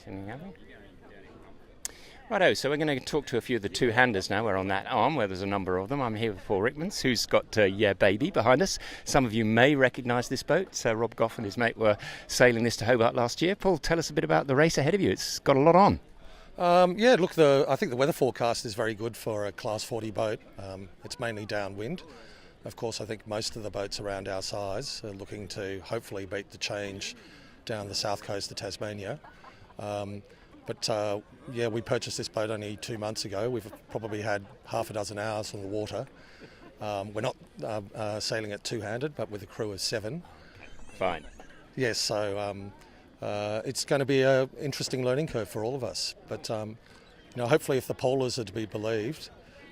Anything happening? Righto, so we're going to talk to a few of the two-handers now. We're on that arm where there's a number of them. I'm here with Paul Rickmans, who's got Yeah Baby behind us. Some of you may recognise this boat. Rob Goff and his mate were sailing this to Hobart last year. Paul, tell us a bit about the race ahead of you. It's got a lot on. I think the weather forecast is very good for a Class 40 boat. It's mainly downwind. Of course, I think most of the boats around our size are looking to hopefully beat the change down the south coast of Tasmania. We purchased this boat only 2 months ago. We've probably had half a dozen hours on the water. We're not sailing it two-handed, but with a crew of 7. Fine. Yes, so it's going to be an interesting learning curve for all of us. But hopefully, if the polars are to be believed,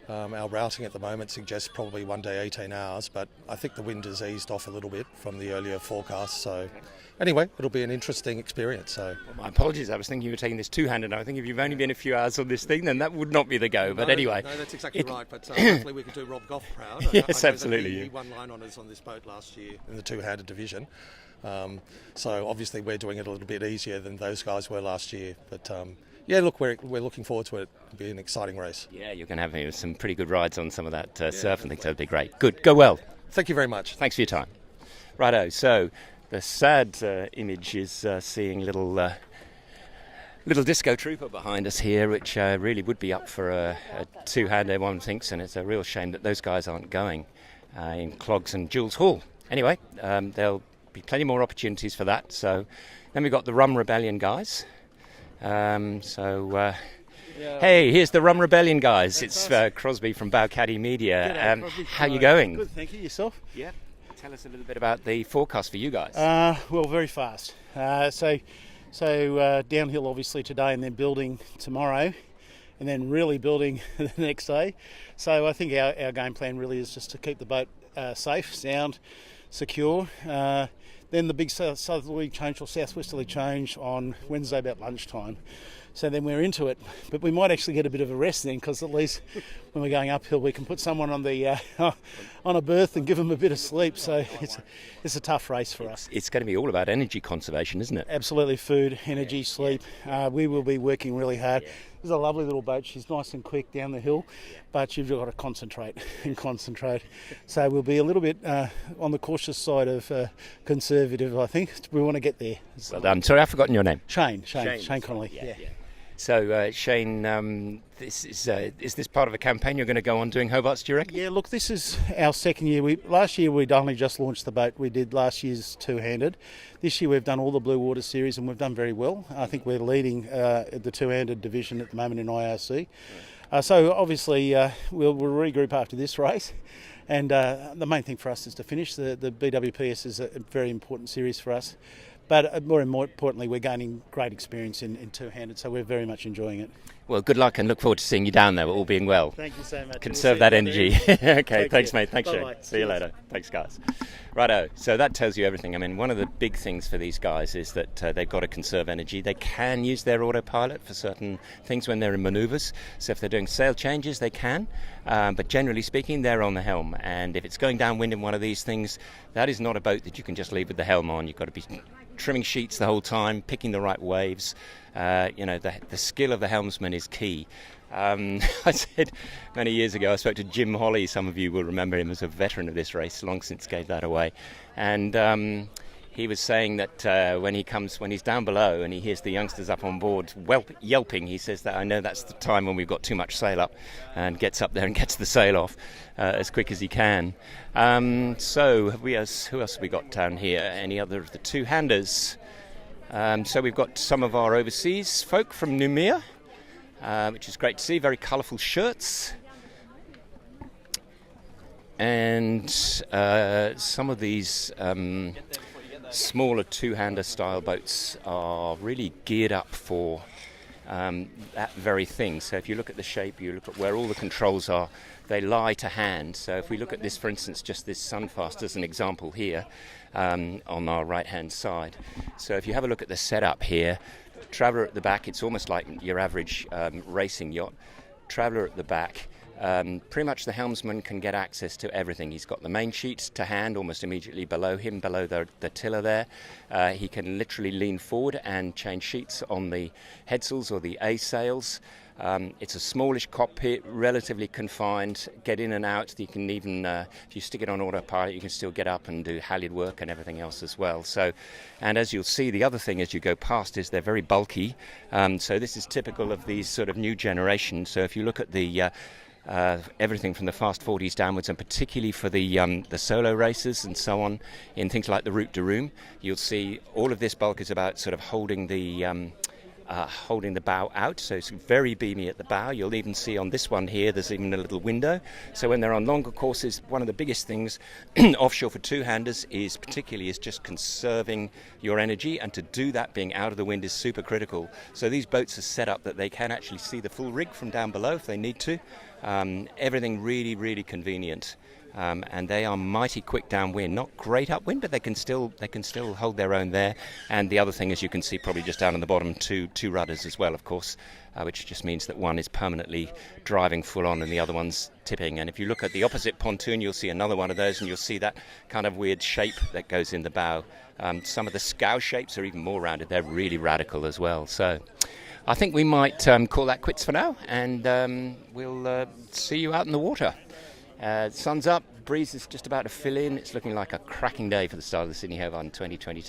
our routing at the moment suggests probably one day 18 hours, but I think the wind has eased off a little bit from the earlier forecast. So anyway, it'll be an interesting experience. So my apologies, I was thinking you were taking this two-handed. I think if you've only been a few hours on this thing, then that would not be the go. But anyway. No, that's exactly right. But hopefully we can do Rob Goff proud. Yes, I know absolutely. He won line honours on this boat last year in the two-handed division. So obviously we're doing it a little bit easier than those guys were last year. But we're looking forward to it. It'll be an exciting race. Yeah, you're going to have some pretty good rides on some of that surf and things. That'll be great. Good. Go well. Thank you very much. Thanks for your time. Righto. So the sad image is seeing little disco trooper behind us here, which really would be up for a two-hander, one thinks, and it's a real shame that those guys aren't going in clogs and Jules Hall. Anyway, there'll be plenty more opportunities for that. So then we've got the Rum Rebellion guys. Hey, here's the Rum Rebellion guys. It's Crosby from Bowcaddy Media. G'day, how you going? Good, thank you. Yourself? Yeah. Tell us a little bit about the forecast for you guys. Well, very fast. So downhill obviously today, and then building tomorrow, and then really building the next day. So I think our game plan really is just to keep the boat safe, sound, secure. Then the big southerly change or southwesterly change on Wednesday about lunchtime. So then we're into it, but we might actually get a bit of a rest then, because at least when we're going uphill, we can put someone on the on a berth and give them a bit of sleep. So it's a tough race for us. It's going to be all about energy conservation, isn't it? Absolutely, food, energy, sleep. We will be working really hard. This is a lovely little boat. She's nice and quick down the hill, but you've got to concentrate and concentrate. So we'll be a little bit on the cautious side of conservative, I think. We want to get there. Well done. Sorry, I've forgotten your name. Shane Connolly. Yeah. So, Shane, is this part of a campaign you're going to go on doing Hobarts, do you reckon? Yeah, look, this is our second year. Last year we'd only just launched the boat. We did last year's two-handed. This year we've done all the Blue Water series, and we've done very well. I think we're leading the two-handed division at the moment in IRC. So obviously we'll regroup after this race. And the main thing for us is to finish. The BWPS is a very important series for us. But more importantly, we're gaining great experience in two-handed, so we're very much enjoying it. Well, good luck, and look forward to seeing you down there, all being well. Thank you so much. Conserve that energy. Okay, thanks, care. mate. Thanks, Shane. See you later. Thanks, guys. Righto, so that tells you everything. I mean, one of the big things for these guys is that they've got to conserve energy. They can use their autopilot for certain things when they're in manoeuvres. So if they're doing sail changes, they can. But generally speaking, they're on the helm. And if it's going downwind in one of these things, that is not a boat that you can just leave with the helm on. You've got to be trimming sheets the whole time, picking the right waves. The skill of the helmsman is key. I said many years ago, I spoke to Jim Holly. Some of you will remember him as a veteran of this race, long since gave that away. And he was saying that when he's down below and he hears the youngsters up on board yelping, he says that I know that's the time when we've got too much sail up, and gets up there and gets the sail off as quick as he can. So who else have we got down here? Any other of the two-handers? So we've got some of our overseas folk from Noumea, which is great to see. Very colourful shirts. And some of these smaller two-hander style boats are really geared up for that very thing. So if you look at the shape, you look at where all the controls are, they lie to hand. So if we look at this, for instance, just this Sunfast as an example here on our right-hand side. So if you have a look at the setup here, Traveller at the back, it's almost like your average racing yacht. Traveller at the back, pretty much the helmsman can get access to everything. He's got the main sheets to hand almost immediately below him, below the tiller there. He can literally lean forward and change sheets on the headsails or the A sails. It's a smallish cockpit, relatively confined, get in and out. You can even, if you stick it on autopilot, you can still get up and do halyard work and everything else as well. So, and as you'll see, the other thing as you go past is they're very bulky. So this is typical of these sort of new generation. So if you look at the everything from the fast 40s downwards, and particularly for the solo races and so on, in things like the Route de Rome, you'll see all of this bulk is about sort of holding the bow out, so it's very beamy at the bow. You'll even see on this one here there's even a little window, so when they're on longer courses, one of the biggest things offshore for two-handers is just conserving your energy, and to do that being out of the wind is super critical. So these boats are set up that they can actually see the full rig from down below if they need to. Everything really convenient. And they are mighty quick downwind, not great upwind, but they can still hold their own there. And the other thing, as you can see, probably just down on the bottom, two rudders as well, of course, which just means that one is permanently driving full on and the other one's tipping. And if you look at the opposite pontoon, you'll see another one of those, and you'll see that kind of weird shape that goes in the bow. Some of the scow shapes are even more rounded. They're really radical as well. So I think we might call that quits for now, and we'll see you out in the water. Sun's up, breeze is just about to fill in. It's looking like a cracking day for the start of the Sydney Hobart in 2022.